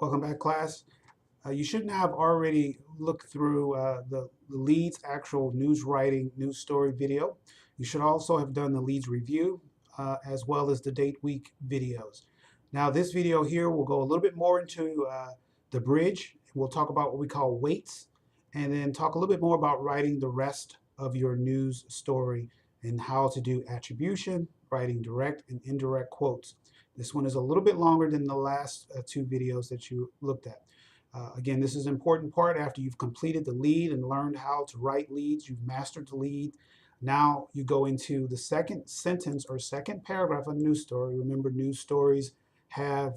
Welcome back, class. You should now have already looked through the leads actual news writing, news story video. You should also have done the leads review as well as the date week videos. Now, this video here will go a little bit more into the bridge. We'll talk about what we call weights and then talk a little bit more about writing the rest of your news story and how to do attribution, writing direct and indirect quotes. This one is a little bit longer than the last two videos that you looked at. Again, this is an important part after you've completed the lead and learned how to write leads, you've mastered the lead. Now you go into the second sentence or second paragraph of a news story. Remember, news stories have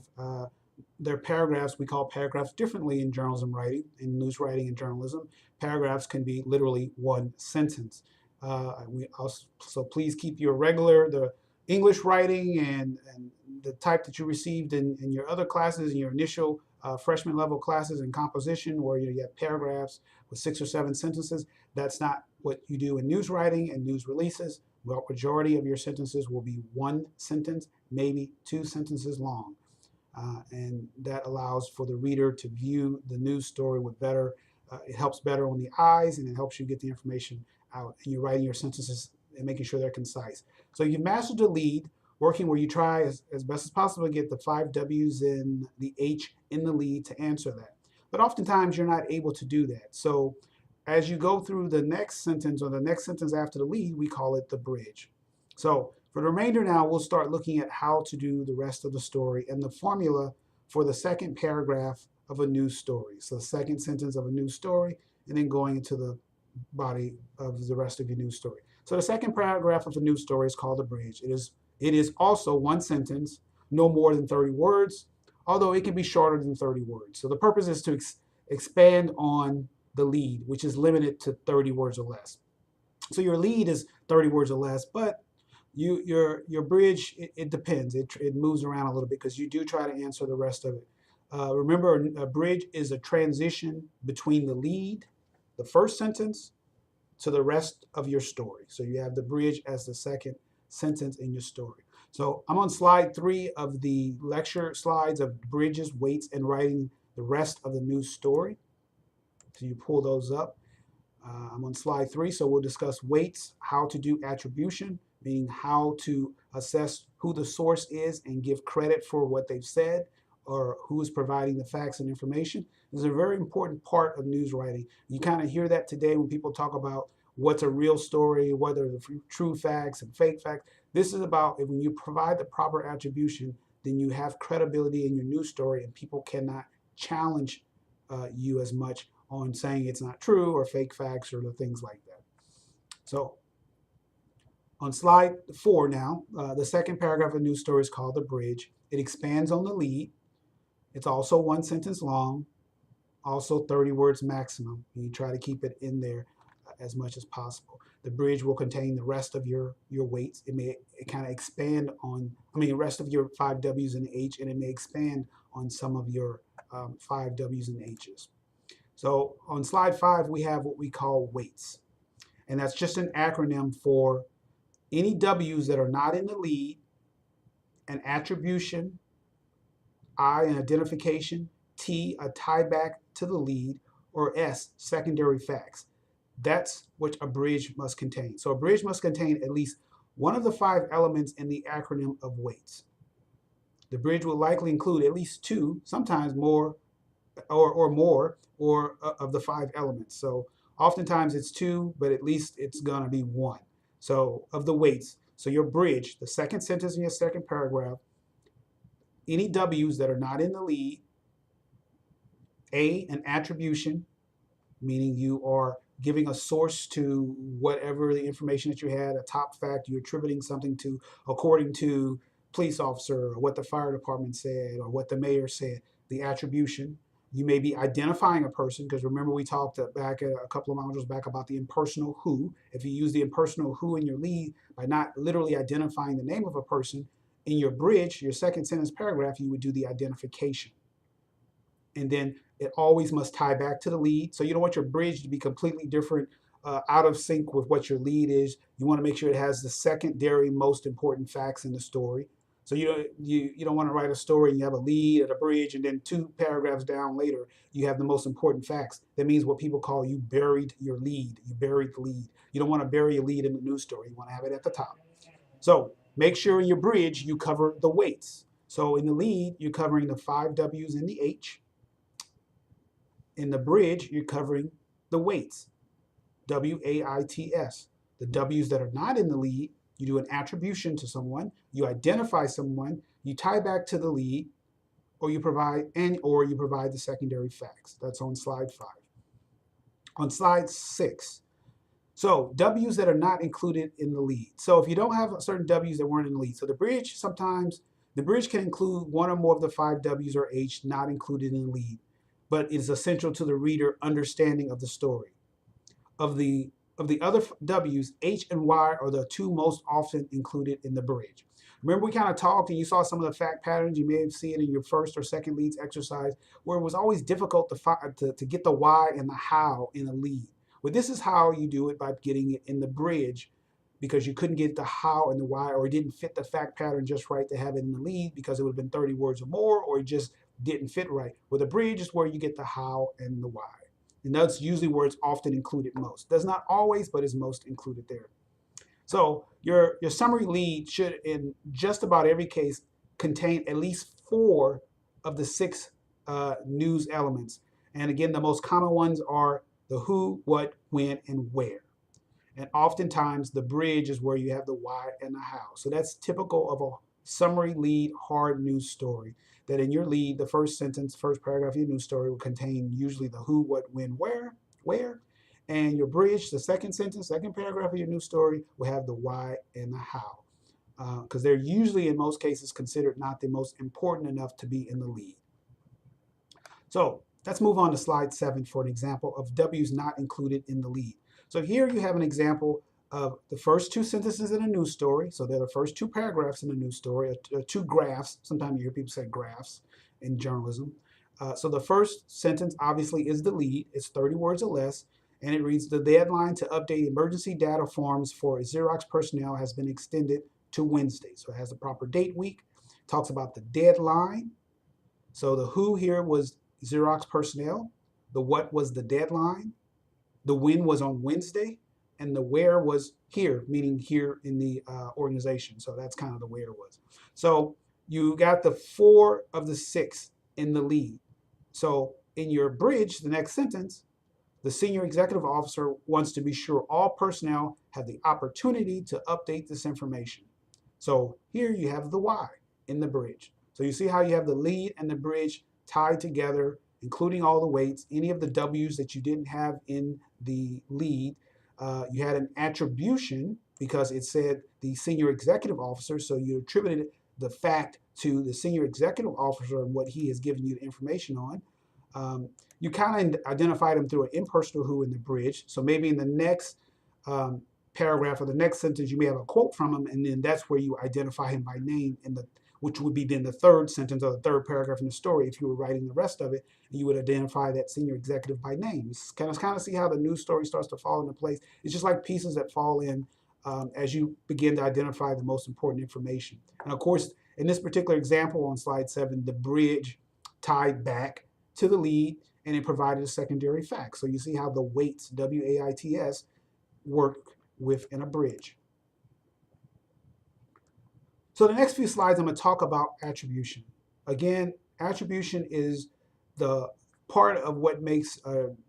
their paragraphs, we call paragraphs differently in journalism writing, in news writing and journalism. Paragraphs can be literally one sentence. So please keep your the English writing and the type that you received in your other classes, in your initial freshman level classes in composition, where you have paragraphs with 6 or 7 sentences. That's not what you do in news writing and news releases. Well, majority of your sentences will be one sentence, maybe 2 sentences long. And that allows for the reader to view the news story with better, it helps better on the eyes, and it helps you get the information out. And you're writing your sentences and making sure they're concise. So you've mastered the lead, working where you try as best as possible to get the 5 W's and the H in the lead to answer that. But oftentimes you're not able to do that. So as you go through the next sentence or the next sentence after the lead, we call it the bridge. So for the remainder now, we'll start looking at how to do the rest of the story and the formula for the second paragraph of a news story. So the second sentence of a news story, and then going into the body of the rest of your news story. So the second paragraph of a news story is called a bridge. It is also one sentence, no more than 30 words, although it can be shorter than 30 words. So the purpose is to expand on the lead, which is limited to 30 words or less. So your lead is 30 words or less, but your bridge, it depends. It moves around a little bit because you do try to answer the rest of it. Remember, a bridge is a transition between the lead, the first sentence, to the rest of your story. So you have the bridge as the second sentence in your story. So I'm on slide 3 of the lecture slides of bridges, weights, and writing the rest of the news story. So you pull those up. I'm on slide 3, so we'll discuss weights, how to do attribution, meaning how to assess who the source is and give credit for what they've said or who is providing the facts and information. This is a very important part of news writing. You kind of hear that today when people talk about what's a real story, whether the true facts and fake facts. This is about when you provide the proper attribution, then you have credibility in your news story and people cannot challenge you as much on saying it's not true or fake facts or the things like that. So on slide 4 now, the second paragraph of the news story is called the bridge. It expands on the lead. It's also one sentence long, also 30 words maximum. You try to keep it in there as much as possible. The bridge will contain the rest of your weights. It kind of expand on, the rest of your 5 W's and H, and it may expand on some of your 5 W's and H's. So on slide 5, we have what we call weights. And that's just an acronym for any W's that are not in the lead, an attribution, I, an identification, T, a tie back to the lead, or S, secondary facts. That's what a bridge must contain. So a bridge must contain at least one of the 5 elements in the acronym of weights. The bridge will likely include at least 2, sometimes more, or more, or of the 5 elements. So oftentimes it's 2, but at least it's going to be 1. So of the weights, so your bridge, the second sentence in your second paragraph, any W's that are not in the lead, A, an attribution, meaning you are giving a source to whatever the information that you had, a top fact, you're attributing something to according to police officer or what the fire department said or what the mayor said, the attribution. You may be identifying a person, because remember we talked back a couple of modules back about the impersonal who. If you use the impersonal who in your lead by not literally identifying the name of a person, in your bridge, your second sentence paragraph, you would do the identification. And then it always must tie back to the lead. So you don't want your bridge to be completely different, out of sync with what your lead is. You want to make sure it has the secondary most important facts in the story. So you don't want to write a story and you have a lead at a bridge, and then 2 paragraphs down later you have the most important facts. That means what people call you buried your lead. You buried the lead. You don't want to bury a lead in the news story. You want to have it at the top. So make sure in your bridge you cover the weights. So in the lead, you're covering the 5 W's and the H. In the bridge, you're covering the weights, WAITS. The W's that are not in the lead, you do an attribution to someone, you identify someone, you tie back to the lead, or you provide the secondary facts. That's on slide 5. On slide 6, so W's that are not included in the lead. So if you don't have certain W's that weren't in the lead, so the bridge, sometimes the bridge can include one or more of the 5 W's or H not included in the lead, but it is essential to the reader understanding of the story. Of the other W's, H and Y are the 2 most often included in the bridge. Remember, we kind of talked and you saw some of the fact patterns. You may have seen it in your first or second leads exercise, where it was always difficult to get the why and the how in a lead. Well, this is how you do it, by getting it in the bridge, because you couldn't get the how and the why, or it didn't fit the fact pattern just right to have it in the lead because it would have been 30 words or more, or it just didn't fit right. Well, the bridge is where you get the how and the why. And that's usually where it's often included most. That's not always, but is most included there. So your summary lead should, in just about every case, contain at least 4 of the 6 news elements. And again, the most common ones are the who, what, when, and where. And oftentimes the bridge is where you have the why and the how. So that's typical of a summary lead hard news story. That in your lead, the first sentence, first paragraph of your news story will contain usually the who, what, when, where. And your bridge, the second sentence, second paragraph of your news story will have the why and the how. Because they're usually, in most cases, considered not the most important enough to be in the lead. So let's move on to slide 7 for an example of W's not included in the lead. So here you have an example of the first 2 sentences in a news story. So they're the first 2 paragraphs in a news story, 2 graphs. Sometimes you hear people say graphs in journalism. So the first sentence obviously is the lead. It's 30 words or less. And it reads, the deadline to update emergency data forms for Xerox personnel has been extended to Wednesday. So it has the proper date week. Talks about the deadline. So the who here was Xerox personnel. The what was the deadline. The when was on Wednesday. And the where was here, meaning here in the organization. So that's kind of the where was. So you got the 4 of the 6 in the lead. So in your bridge, the next sentence, the senior executive officer wants to be sure all personnel have the opportunity to update this information. So here you have the why in the bridge. So you see how you have the lead and the bridge tied together, including all the weights, any of the W's that you didn't have in the lead. You had an attribution because it said the senior executive officer, so you attributed the fact to the senior executive officer and what he has given you the information on. You kind of identified him through an impersonal who in the bridge. So maybe in the next paragraph or the next sentence, you may have a quote from him, and then that's where you identify him by name, which would be then the third sentence or the third paragraph in the story. If you were writing the rest of it, you would identify that senior executive by name. Kind of see how the news story starts to fall into place. It's just like pieces that fall in as you begin to identify the most important information. And of course, in this particular example on slide 7, the bridge tied back to the lead and it provided a secondary fact. So you see how the weights, W-A-I-T-S, work within a bridge. So the next few slides, I'm going to talk about attribution. Again, attribution is the part of what makes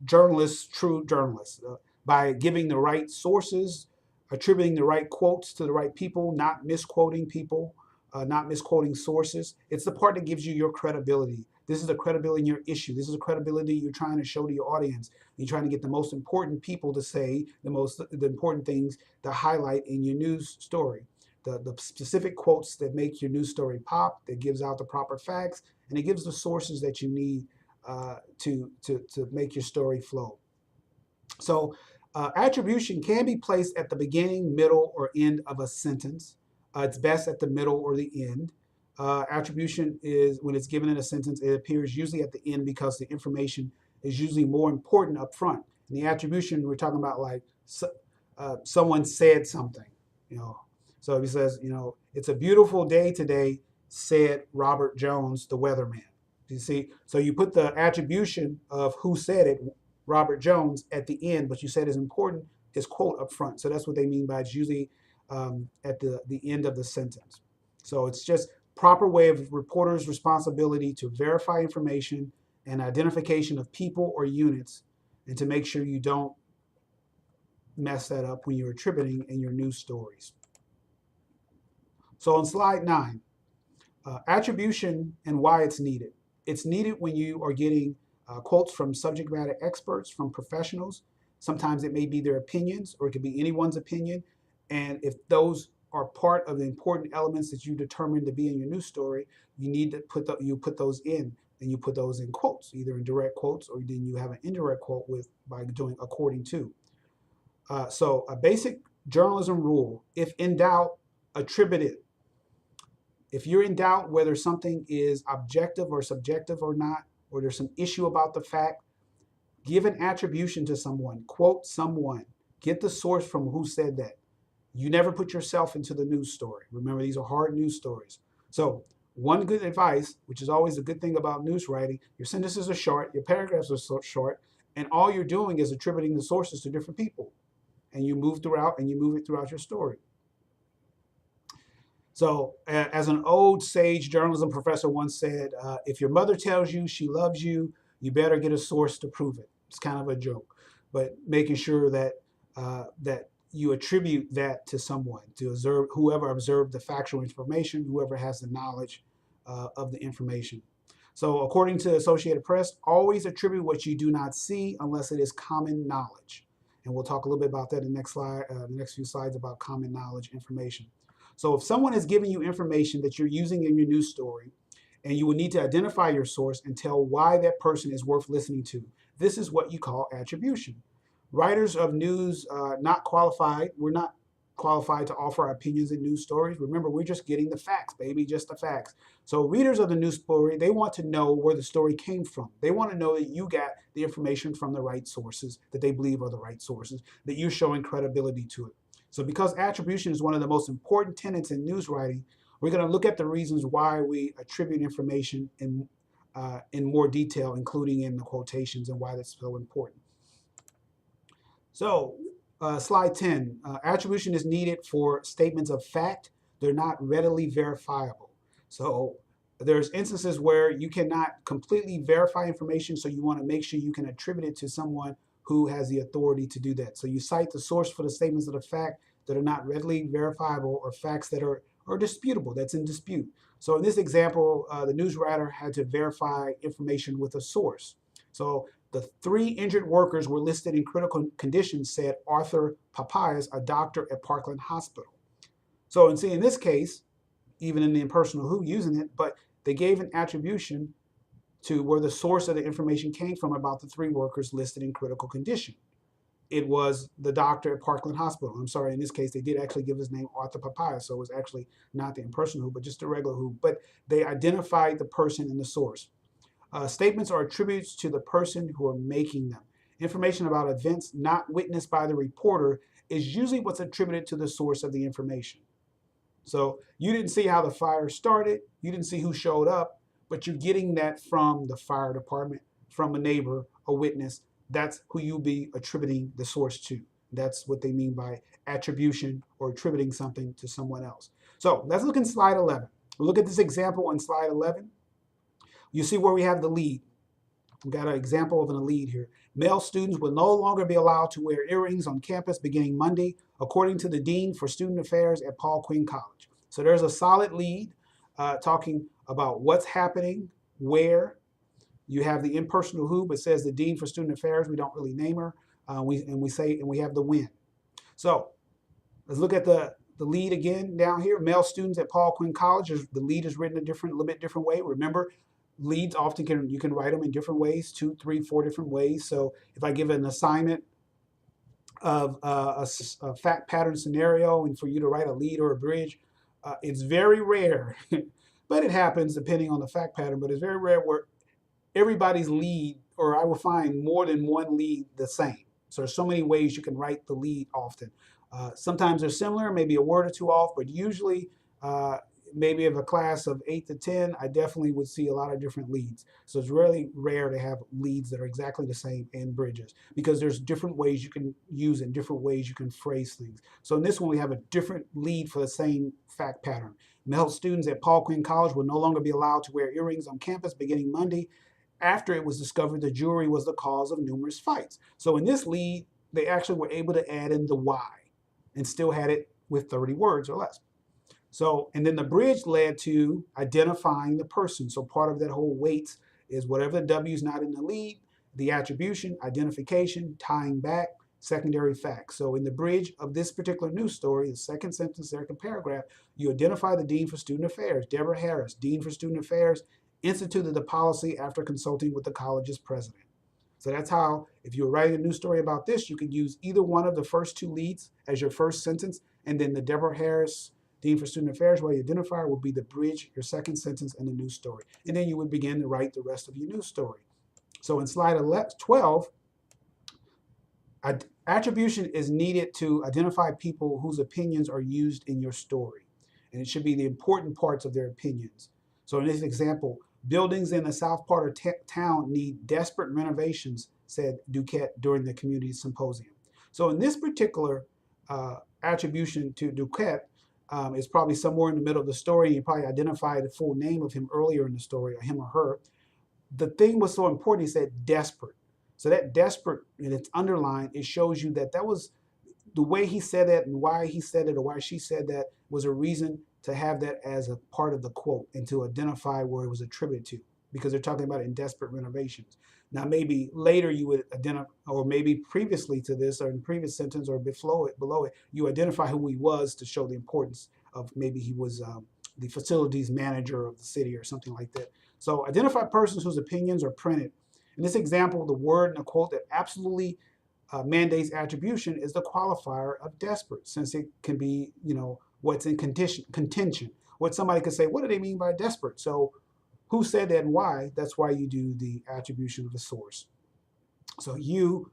journalists true journalists. By giving the right sources, attributing the right quotes to the right people, not misquoting people, not misquoting sources. It's the part that gives you your credibility. This is the credibility in your issue. This is the credibility you're trying to show to your audience. You're trying to get the most important people to say the important things to highlight in your news story. The specific quotes that make your news story pop, that gives out the proper facts, and it gives the sources that you need to make your story flow. So attribution can be placed at the beginning, middle, or end of a sentence. It's best at the middle or the end. Attribution is, when it's given in a sentence, it appears usually at the end because the information is usually more important up front. In the attribution, we're talking about like someone said something, So if he says, it's a beautiful day today, said Robert Jones, the weatherman. You see, so you put the attribution of who said it, Robert Jones, at the end, but you said is important his quote up front. So that's what they mean by it's usually at the end of the sentence. So it's just proper way of reporters' responsibility to verify information and identification of people or units, and to make sure you don't mess that up when you're attributing in your news stories. So on slide 9, attribution and why it's needed. It's needed when you are getting quotes from subject matter experts, from professionals. Sometimes it may be their opinions, or it could be anyone's opinion. And if those are part of the important elements that you determine to be in your news story, you need to put those in, and you put those in quotes, either in direct quotes, or then you have an indirect quote with by doing according to. So a basic journalism rule: if in doubt, attribute it. If you're in doubt whether something is objective or subjective or not, or there's some issue about the fact, give an attribution to someone, quote someone, get the source from who said that. You never put yourself into the news story. Remember, these are hard news stories. So one good advice, which is always a good thing about news writing, your sentences are short, your paragraphs are so short, and all you're doing is attributing the sources to different people. And you move it throughout your story. So, as an old sage journalism professor once said, if your mother tells you she loves you, you better get a source to prove it. It's kind of a joke, but making sure that that you attribute that to someone, to observe, whoever observed the factual information, whoever has the knowledge of the information. So, according to Associated Press, always attribute what you do not see unless it is common knowledge. And we'll talk a little bit about that in the next slide, the next few slides, about common knowledge information. So if someone is giving you information that you're using in your news story, and you will need to identify your source and tell why that person is worth listening to, this is what you call attribution. Writers of news, not qualified, we're not qualified to offer our opinions in news stories. Remember, we're just getting the facts, baby, just the facts. So readers of the news story, they want to know where the story came from. They want to know that you got the information from the right sources, that they believe are the right sources, that you're showing credibility to it. So because attribution is one of the most important tenets in news writing, we're going to look at the reasons why we attribute information in more detail, including in the quotations, and why that's so important. So slide 10, attribution is needed for statements of fact. They're not readily verifiable. So there's instances where you cannot completely verify information, so you want to make sure you can attribute it to someone who has the authority to do that. So you cite the source for the statements of the fact that are not readily verifiable, or facts that are disputable, that's in dispute. So in this example, the news writer had to verify information with a source. So the 3 injured workers were listed in critical condition, said Arthur Papayas, a doctor at Parkland Hospital. So in this case, even in the impersonal who using it, but they gave an attribution to where the source of the information came from about the 3 workers listed in critical condition. It was the doctor at Parkland Hospital. I'm sorry, in this case, they did actually give his name Arthur Papaya, so it was actually not the impersonal who, but just the regular who. But they identified the person and the source. Statements are attributes to the person who are making them. Information about events not witnessed by the reporter is usually what's attributed to the source of the information. So you didn't see how the fire started, you didn't see who showed up, but you're getting that from the fire department, from a neighbor, a witness. That's who you'll be attributing the source to. That's what they mean by attribution, or attributing something to someone else. So let's look in slide 11. We'll look at this example on slide 11. You see where we have the lead. We've got an example of a lead here. Male students will no longer be allowed to wear earrings on campus beginning Monday, according to the Dean for Student Affairs at Paul Quinn College. So there's a solid lead talking about what's happening, where. You have the impersonal who, but says the Dean for Student Affairs. We don't really name her. We have the when. So let's look at the lead again down here. Male students at Paul Quinn College. The lead is written a little bit different way. Remember, leads often you can write them in different ways, 2, 3, 4 different ways. So if I give an assignment of a fact pattern scenario, and for you to write a lead or a bridge, it's very rare, but it happens depending on the fact pattern. But it's very rare where everybody's lead, or I will find more than one lead the same. So there's so many ways you can write the lead often. Sometimes they're similar, maybe a word or two off, but usually maybe of a class of 8 to 10, I definitely would see a lot of different leads. So it's really rare to have leads that are exactly the same in bridges, because there's different ways you can use it, different ways you can phrase things. So in this one, we have a different lead for the same fact pattern. Male students at Paul Quinn College will no longer be allowed to wear earrings on campus beginning Monday, after it was discovered the jewelry was the cause of numerous fights. So in this lead, they actually were able to add in the why and still had it with 30 words or less. So, and then the bridge led to identifying the person. So part of that whole weights is whatever the W is not in the lead, the attribution, identification, tying back, secondary facts. So in the bridge of this particular news story, the second sentence, second paragraph, you identify the Dean for Student Affairs, Deborah Harris, Dean for Student Affairs, instituted the policy after consulting with the college's president. So that's how, if you're writing a news story about this, you could use either one of the first two leads as your first sentence, and then the Deborah Harris, Dean for Student Affairs, where you identifier will be the bridge, your second sentence in the news story. And then you would begin to write the rest of your news story. So in slide 12, attribution is needed to identify people whose opinions are used in your story. And it should be the important parts of their opinions. So in this example, buildings in the south part of town need desperate renovations, said Duquette during the community symposium. So in this particular attribution to Duquette, is probably somewhere in the middle of the story. You probably identified the full name of him earlier in the story, or him or her. The thing was so important, he said desperate. So that desperate, and it's underlined, it shows you that that was the way he said that, and why he said it or why she said that was a reason to have that as a part of the quote and to identify where it was attributed to, because they're talking about it in desperate renovations. Now, maybe later you would identify, or maybe previously to this, or in the previous sentence, or below it, you identify who he was to show the importance of, maybe he was the facilities manager of the city or something like that. So identify persons whose opinions are printed. In this example, the word in the quote that absolutely mandates attribution is the qualifier of desperate, since it can be, what's in contention. What somebody could say, what do they mean by desperate? So who said that and why? That's why you do the attribution of the source. So you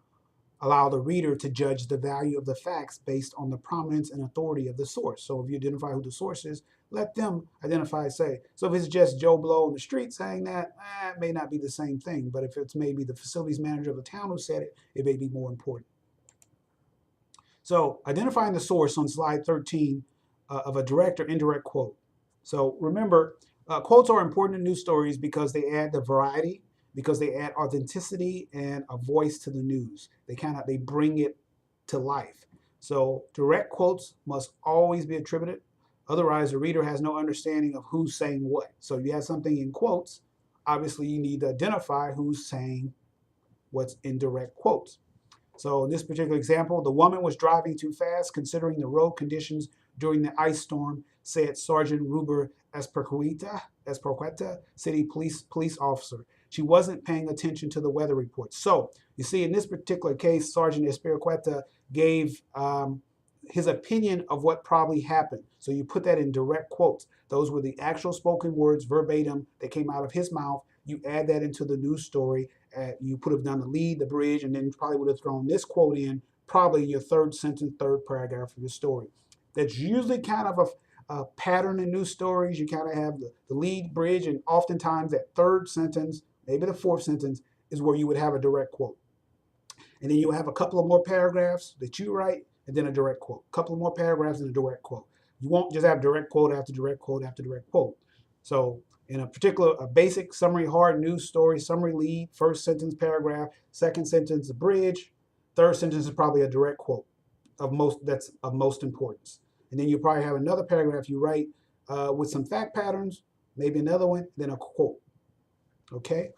allow the reader to judge the value of the facts based on the prominence and authority of the source. So if you identify who the source is, let them identify, say. So if it's just Joe Blow on the street saying that, it may not be the same thing. But if it's maybe the facilities manager of the town who said it, it may be more important. So identifying the source on slide 13 of a direct or indirect quote. So remember, quotes are important in news stories because they add the variety, because they add authenticity and a voice to the news. They bring it to life. So direct quotes must always be attributed. Otherwise, the reader has no understanding of who's saying what. So if you have something in quotes, obviously you need to identify who's saying what's in direct quotes. So in this particular example, the woman was driving too fast considering the road conditions during the ice storm, said Sergeant Ruber Esperqueta, city police officer. She wasn't paying attention to the weather reports. So you see, in this particular case, Sergeant Esperqueta gave his opinion of what probably happened. So you put that in direct quotes. Those were the actual spoken words verbatim that came out of his mouth. You add that into the news story. You could have done the lead, the bridge, and then probably would have thrown this quote in, probably your third sentence, third paragraph of your story. That's usually kind of a pattern in news stories. You kind of have the lead, bridge, and oftentimes that third sentence, maybe the fourth sentence, is where you would have a direct quote. And then you have a couple of more paragraphs that you write, and then a direct quote. A couple of more paragraphs and a direct quote. You won't just have direct quote after direct quote after direct quote. So in a basic summary hard news story, summary lead, first sentence paragraph, second sentence a bridge, third sentence is probably a direct quote that's of most importance. And then you probably have another paragraph you write with some fact patterns, maybe another one, then a quote. Okay?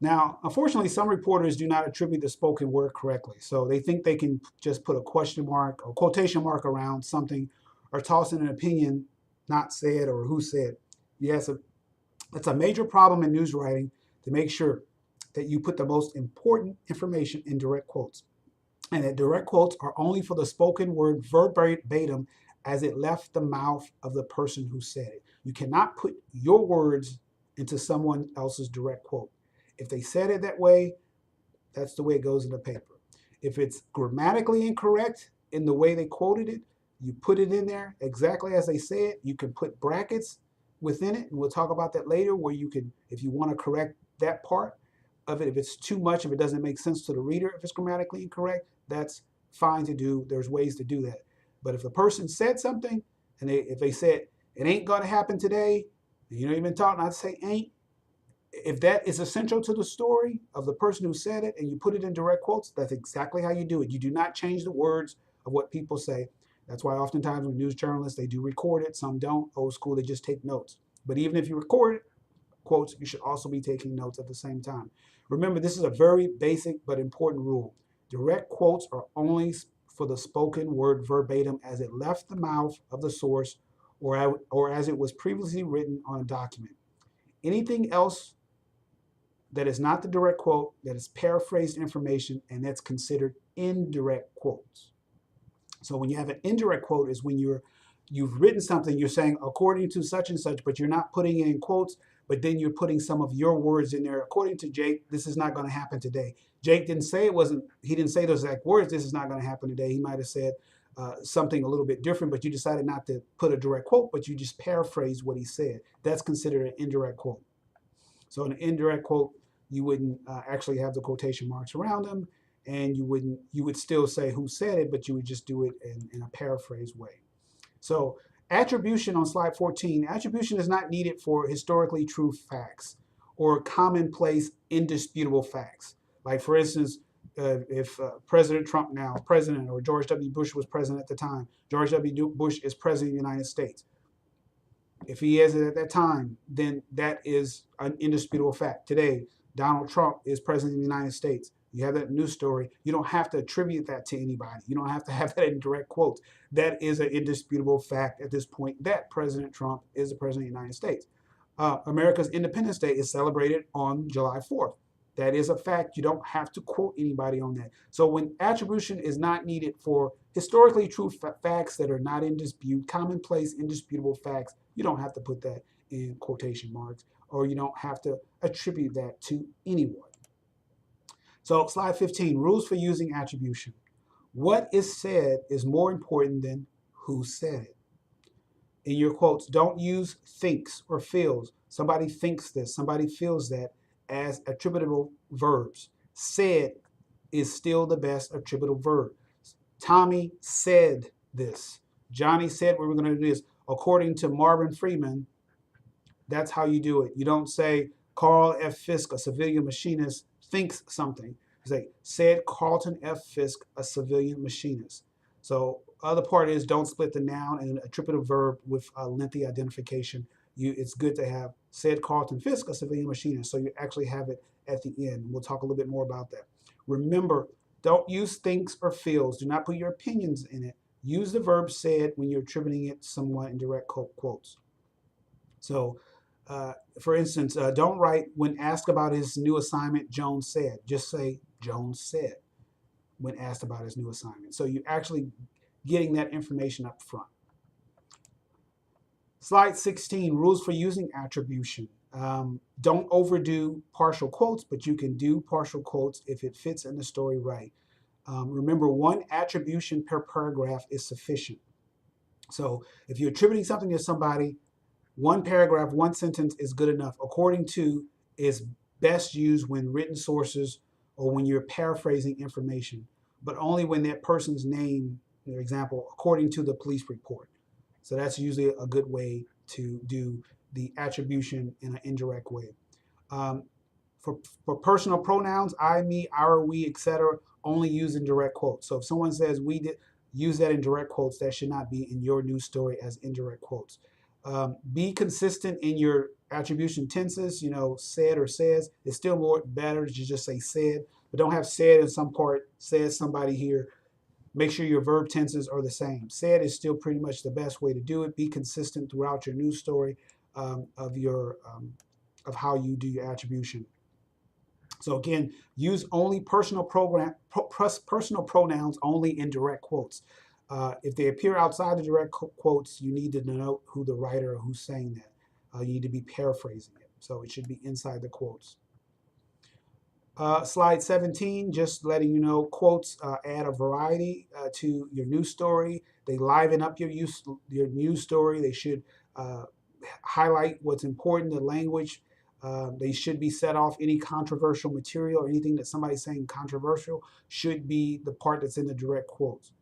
Now, unfortunately, some reporters do not attribute the spoken word correctly. So they think they can just put a question mark or quotation mark around something or toss in an opinion not said or who said. Yes, that's a major problem in news writing, to make sure that you put the most important information in direct quotes. And that direct quotes are only for the spoken word verbatim as it left the mouth of the person who said it. You cannot put your words into someone else's direct quote. If they said it that way, that's the way it goes in the paper. If it's grammatically incorrect in the way they quoted it, You put it in there exactly as they say it. You can put brackets within it, and we'll talk about that later, where you can, if you want to correct that part of it, if it's too much, if it doesn't make sense to the reader, if it's grammatically incorrect, that's fine to do. There's ways to do that. But if the person said something, and if they said, it ain't going to happen today, you know, you've been taught not to say ain't, if that is essential to the story of the person who said it and you put it in direct quotes, that's exactly how you do it. You do not change the words of what people say. That's why oftentimes when news journalists, they do record it. Some don't. Old school, they just take notes. But even if you record it, quotes, you should also be taking notes at the same time. Remember, this is a very basic but important rule. Direct quotes are only for the spoken word verbatim as it left the mouth of the source or as it was previously written on a document. Anything else that is not the direct quote, that is paraphrased information, and that's considered indirect quotes. So when you have an indirect quote is when you've written something, you're saying according to such and such, but you're not putting it in quotes, but then you're putting some of your words in there. According to Jake, this is not going to happen today. Jake didn't say he didn't say those exact words, this is not going to happen today. He might have said something a little bit different, but you decided not to put a direct quote, but you just paraphrased what he said. That's considered an indirect quote. So an indirect quote, you wouldn't actually have the quotation marks around them, and you would still say who said it, but you would just do it in a paraphrased way. So attribution on slide 14, attribution is not needed for historically true facts or commonplace indisputable facts. Like for instance, if President Trump now is president, or George W. Bush was president at the time, George W. Bush is president of the United States. If he is at that time, then that is an indisputable fact. Today, Donald Trump is president of the United States. You have that news story. You don't have to attribute that to anybody. You don't have to have that in direct quotes. That is an indisputable fact at this point that President Trump is the president of the United States. America's Independence Day is celebrated on July 4th. That is a fact. You don't have to quote anybody on that. So when attribution is not needed for historically true facts that are not in dispute, commonplace, indisputable facts, you don't have to put that in quotation marks, or you don't have to attribute that to anyone. So slide 15, rules for using attribution. What is said is more important than who said it. In your quotes, don't use thinks or feels. Somebody thinks this, somebody feels that as attributable verbs. Said is still the best attributable verb. Tommy said this. Johnny said we were going to do this. According to Marvin Freeman, that's how you do it. You don't say Carl F. Fisk, a civilian machinist, thinks something. You say, said Carlton F. Fisk, a civilian machinist. So other part is don't split the noun and an attributive verb with a lengthy identification. It's good to have said Carlton Fisk, a civilian machinist, so you actually have it at the end. We'll talk a little bit more about that. Remember, don't use thinks or feels. Do not put your opinions in it. Use the verb said when you're attributing it to someone in direct quotes. So, for instance, don't write, when asked about his new assignment, Jones said. Just say, Jones said, when asked about his new assignment. So you're actually getting that information up front. Slide 16, rules for using attribution. Don't overdo partial quotes, but you can do partial quotes if it fits in the story right. Remember, one attribution per paragraph is sufficient. So if you're attributing something to somebody, one paragraph, one sentence is good enough. According to is best used when written sources or when you're paraphrasing information, but only when that person's name, for example, according to the police report. So that's usually a good way to do the attribution in an indirect way. For personal pronouns, I, me, our, we, etc., only use in direct quotes. So if someone says we did, use that in direct quotes. That should not be in your news story as indirect quotes. Be consistent in your attribution tenses. You know, said or says. It's still more better to just say said, but don't have said in some part, says somebody here. Make sure your verb tenses are the same. Said is still pretty much the best way to do it. Be consistent throughout your news story of how you do your attribution. So again, use only personal pronouns only in direct quotes. If they appear outside the direct quotes, you need to denote who the writer or who's saying that. You need to be paraphrasing it. So it should be inside the quotes. Slide 17, just letting you know, quotes add a variety to your news story. They liven up your news story. They should uh, highlight what's important, the language. They should be set off any controversial material or anything that somebody's saying controversial should be the part that's in the direct quotes.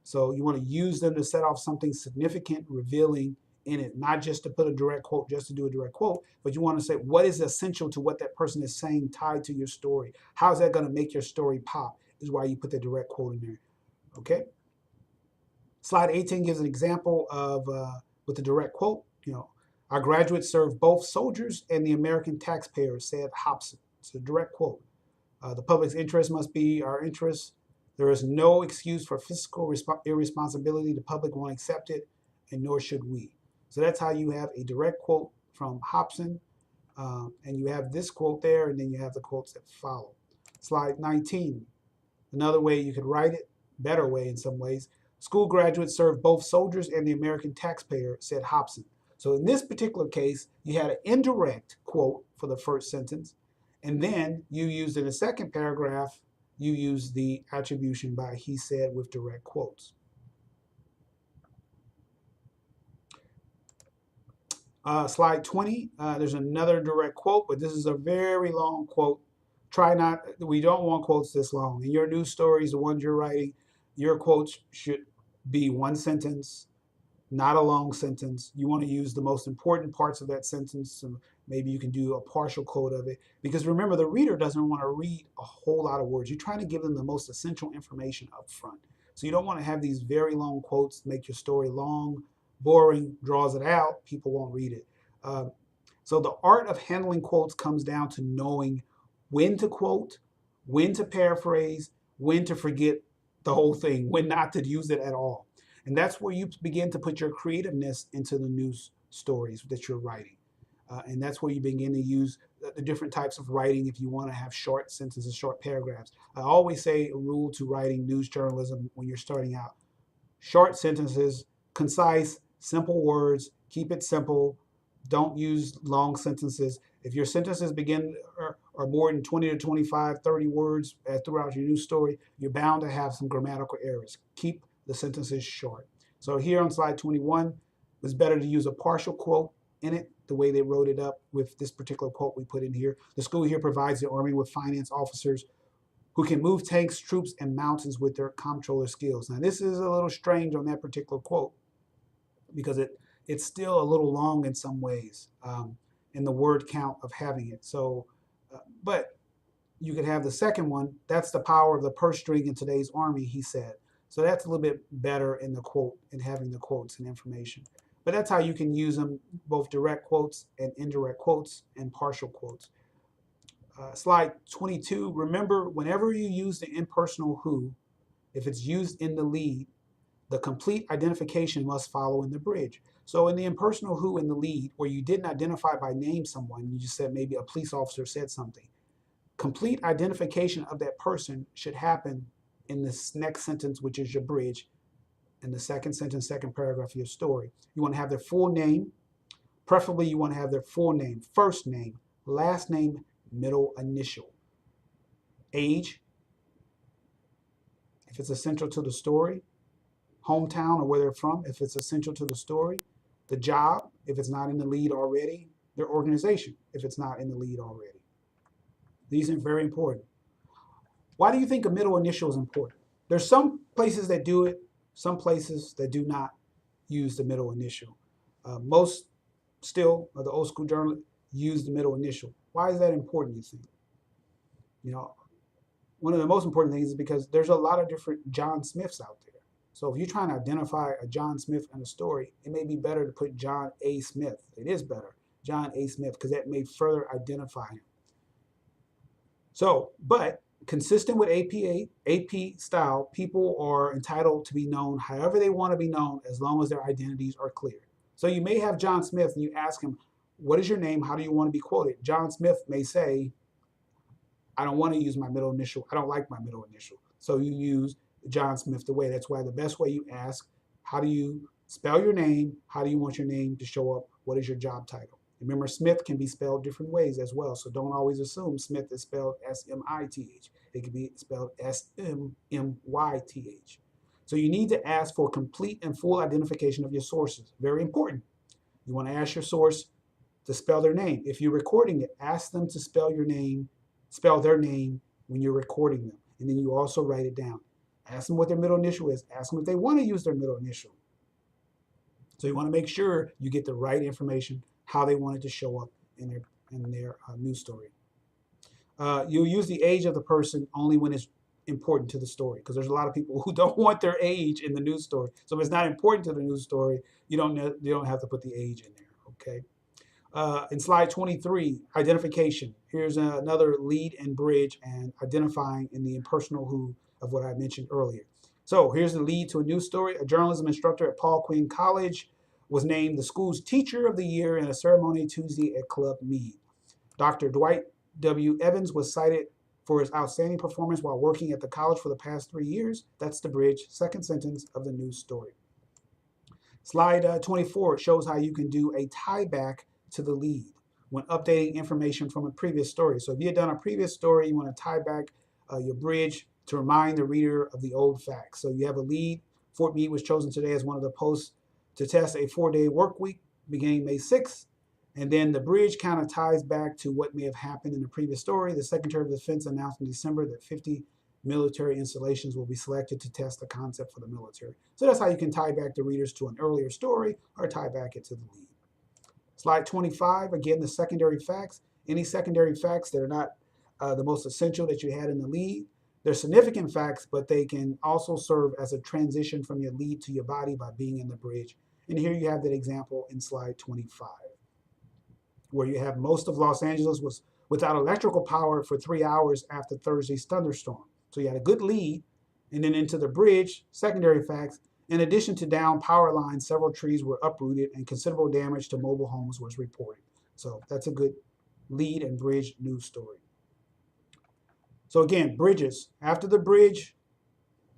So you want to use them to set off something significant, revealing in it, not just to put a direct quote just to do a direct quote, but you want to say what is essential to what that person is saying tied to your story. How is that going to make your story pop? Is why you put the direct quote in there. Okay. Slide 18 gives an example of with the direct quote. Our graduates serve both soldiers and the American taxpayers, said Hobson. It's a direct quote. The public's interest must be our interest. There is no excuse for fiscal irresponsibility. The public won't accept it, and nor should we. So that's how you have a direct quote from Hobson, and you have this quote there, and then you have the quotes that follow. Slide 19. Another way you could write it, better way in some ways. School graduates serve both soldiers and the American taxpayer, said Hobson. So in this particular case, you had an indirect quote for the first sentence, and then you used in the second paragraph, you used the attribution by he said with direct quotes. Slide 20, there's another direct quote, but this is a very long quote. We don't want quotes this long. In your news stories, the ones you're writing, your quotes should be one sentence, not a long sentence. You want to use the most important parts of that sentence. So maybe you can do a partial quote of it. Because remember, the reader doesn't want to read a whole lot of words. You're trying to give them the most essential information up front. So you don't want to have these very long quotes, make your story long, boring, draws it out, people won't read it. So the art of handling quotes comes down to knowing when to quote, when to paraphrase, when to forget the whole thing, when not to use it at all. And that's where you begin to put your creativeness into the news stories that you're writing. And that's where you begin to use the different types of writing if you want to have short sentences, short paragraphs. I always say a rule to writing news journalism when you're starting out: short sentences, concise, simple words, keep it simple. Don't use long sentences. If your sentences begin or more than 20 to 25, 30 words throughout your news story, you're bound to have some grammatical errors. Keep the sentences short. So here on slide 21, it's better to use a partial quote in it, the way they wrote it up with this particular quote we put in here. The school here provides the Army with finance officers who can move tanks, troops, and mountains with their comptroller skills. Now, this is a little strange on that particular quote because it's still a little long in some ways in the word count of having it. So, but you could have the second one. That's the power of the purse string in today's Army, he said. So that's a little bit better in the quote and having the quotes and information. But that's how you can use them, both direct quotes and indirect quotes and partial quotes. Slide 22, remember whenever you use the impersonal who, if it's used in the lead, the complete identification must follow in the bridge. So in the impersonal who in the lead, where you didn't identify by name someone, you just said maybe a police officer said something. Complete identification of that person should happen in this next sentence, which is your bridge, in the second sentence, second paragraph of your story. You want to have their full name. Preferably, you want to have their full name, first name, last name, middle initial. Age, if it's essential to the story. Hometown or where they're from, if it's essential to the story. The job, if it's not in the lead already. Their organization, if it's not in the lead already. These are very important. Why do you think a middle initial is important? There's some places that do it, some places that do not use the middle initial. Most still, the old school journalists use the middle initial. Why is that important, you think? One of the most important things is because there's a lot of different John Smiths out there. So if you're trying to identify a John Smith in a story, it may be better to put John A. Smith. It is better, John A. Smith, because that may further identify him. So, but consistent with AP style, people are entitled to be known however they want to be known as long as their identities are clear. So you may have John Smith and you ask him, what is your name? How do you want to be quoted? John Smith may say, I don't want to use my middle initial. I don't like my middle initial. So you use John Smith the way. That's why the best way you ask, how do you spell your name? How do you want your name to show up? What is your job title? Remember, Smith can be spelled different ways as well, so don't always assume Smith is spelled S-M-I-T-H. It can be spelled S-M-M-Y-T-H. So you need to ask for complete and full identification of your sources. Very important. You want to ask your source to spell their name. If you're recording it, ask them to spell their name when you're recording them. And then you also write it down. Ask them what their middle initial is. Ask them if they want to use their middle initial. So you want to make sure you get the right information, how they want it to show up in their news story. You'll use the age of the person only when it's important to the story, because there's a lot of people who don't want their age in the news story. So if it's not important to the news story, you don't have to put the age in there. Okay. In slide 23, identification. Here's another lead and bridge and identifying in the impersonal who of what I mentioned earlier. So here's the lead to a news story. A journalism instructor at Paul Quinn College was named the school's Teacher of the Year in a ceremony Tuesday at Club Mead. Dr. Dwight W. Evans was cited for his outstanding performance while working at the college for the past 3 years. That's the bridge, second sentence of the news story. Slide 24 shows how you can do a tie back to the lead when updating information from a previous story. So if you had done a previous story, you want to tie back your bridge to remind the reader of the old facts. So you have a lead. Fort Meade was chosen today as one of the posts to test a 4-day work week beginning May 6th. And then the bridge kind of ties back to what may have happened in the previous story. The Secretary of Defense announced in December that 50 military installations will be selected to test the concept for the military. So that's how you can tie back the readers to an earlier story or tie back it to the lead. Slide 25, again, the secondary facts. Any secondary facts that are not the most essential that you had in the lead. They're significant facts, but they can also serve as a transition from your lead to your body by being in the bridge. And here you have that example in slide 25, where you have most of Los Angeles was without electrical power for 3 hours after Thursday's thunderstorm. So you had a good lead, and then into the bridge, secondary facts. In addition to down power lines, several trees were uprooted and considerable damage to mobile homes was reported. So that's a good lead and bridge news story. So again, bridges. After the bridge,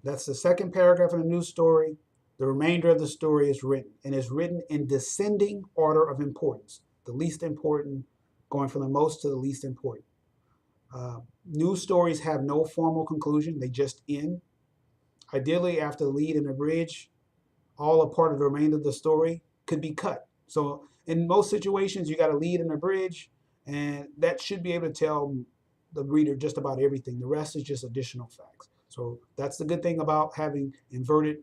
that's the second paragraph in the news story. The remainder of the story is written, and it's written in descending order of importance. The least important, going from the most to the least important. News stories have no formal conclusion. They just end. Ideally, after the lead and the bridge, all a part of the remainder of the story could be cut. So in most situations, you got a lead and a bridge, and that should be able to tell the reader just about everything. The rest is just additional facts. So that's the good thing about having inverted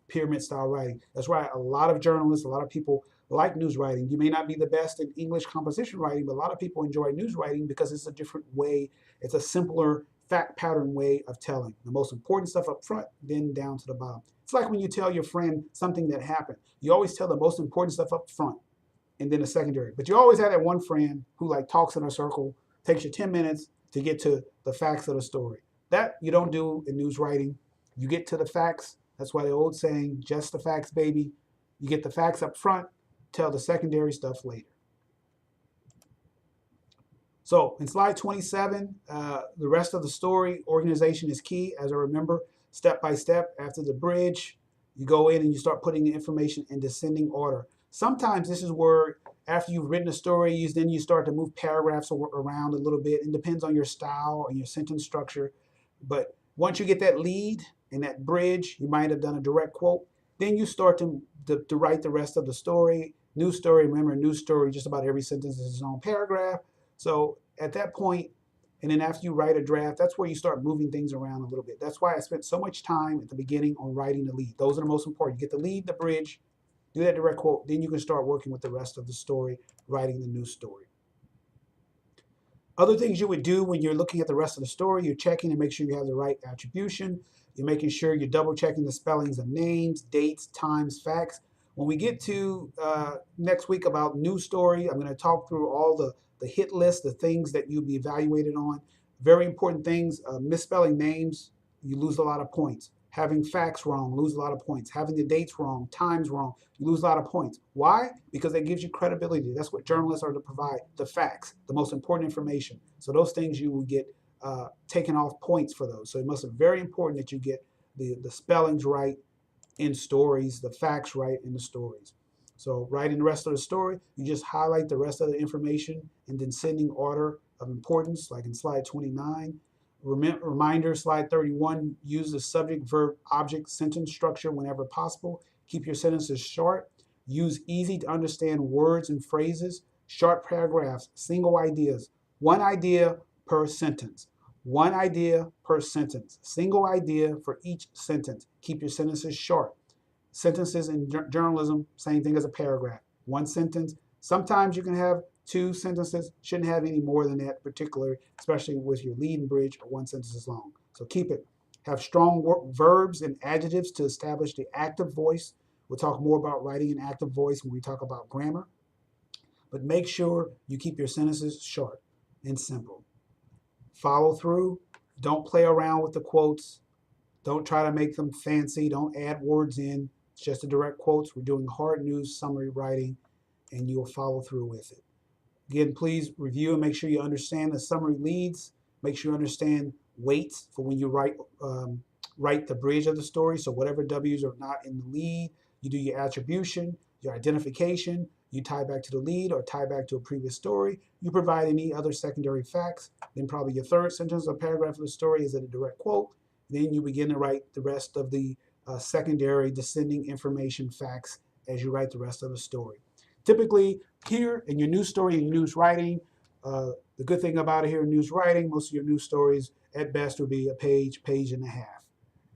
pyramid style writing. That's why a lot of journalists, a lot of people like news writing. You may not be the best in English composition writing, but a lot of people enjoy news writing because it's a different way. It's a simpler fact pattern way of telling. The most important stuff up front, then down to the bottom. It's like when you tell your friend something that happened. You always tell the most important stuff up front and then the secondary. But you always have that one friend who like talks in a circle, takes you 10 minutes to get to the facts of the story. That you don't do in news writing. You get to the facts. That's why the old saying, just the facts, baby. You get the facts up front, tell the secondary stuff later. So in slide 27, the rest of the story, organization is key. As I remember, step by step, after the bridge, you go in and you start putting the information in descending order. Sometimes this is where after you've written a story, then you start to move paragraphs around a little bit. It depends on your style and your sentence structure. But once you get that lead and that bridge, you might have done a direct quote. Then you start to write the rest of the story. News story, remember, news story, just about every sentence is its own paragraph. So at that point, and then after you write a draft, that's where you start moving things around a little bit. That's why I spent so much time at the beginning on writing the lead. Those are the most important. You get the lead, the bridge, do that direct quote, then you can start working with the rest of the story, writing the news story. Other things you would do when you're looking at the rest of the story, you're checking to make sure you have the right attribution. You're making sure you're double checking the spellings of names, dates, times, facts. When we get to next week about news story, I'm going to talk through all the hit list, the things that you'll be evaluated on. Very important things, misspelling names, you lose a lot of points. Having facts wrong, lose a lot of points. Having the dates wrong, times wrong, you lose a lot of points. Why? Because that gives you credibility. That's what journalists are to provide, the facts, the most important information. So those things you will get taken off points for those. So it must be very important that you get the spellings right in stories, the facts right in the stories. So writing the rest of the story, you just highlight the rest of the information in descending order of importance, like in slide 29. Reminder, slide 31, use the subject, verb, object, sentence structure whenever possible. Keep your sentences short. Use easy to understand words and phrases, short paragraphs, single ideas, one idea per sentence. One idea per sentence. Single idea for each sentence. Keep your sentences short. Sentences in journalism, same thing as a paragraph. One sentence. Sometimes you can have two sentences. Shouldn't have any more than that, particularly, especially with your lead and bridge, or one sentence is long. So keep it. Have strong verbs and adjectives to establish the active voice. We'll talk more about writing an active voice when we talk about grammar. But make sure you keep your sentences short and simple. Follow through. Don't play around with the quotes. Don't try to make them fancy. Don't add words in. It's just the direct quotes. We're doing hard news summary writing, and you'll follow through with it. Again, please review and make sure you understand the summary leads. Make sure you understand weights for when you write the bridge of the story. So whatever W's are not in the lead, you do your attribution, your identification, you tie back to the lead or tie back to a previous story. You provide any other secondary facts. Then probably your third sentence or paragraph of the story is a direct quote. Then you begin to write the rest of the secondary descending information facts as you write the rest of the story. Typically, here in your news story and news writing, the good thing about it here in news writing, most of your news stories at best would be a page, page and a half,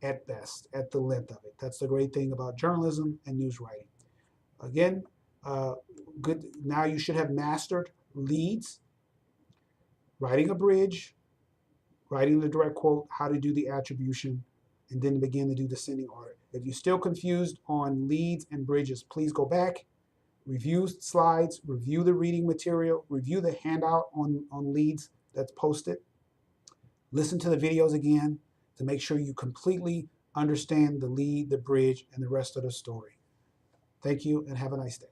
at best, at the length of it. That's the great thing about journalism and news writing. Again, good. Now you should have mastered leads, writing a bridge, writing the direct quote, how to do the attribution, and then begin to do descending order. If you're still confused on leads and bridges, please go back, review slides, review the reading material, review the handout on leads that's posted. Listen to the videos again to make sure you completely understand the lead, the bridge, and the rest of the story. Thank you and have a nice day.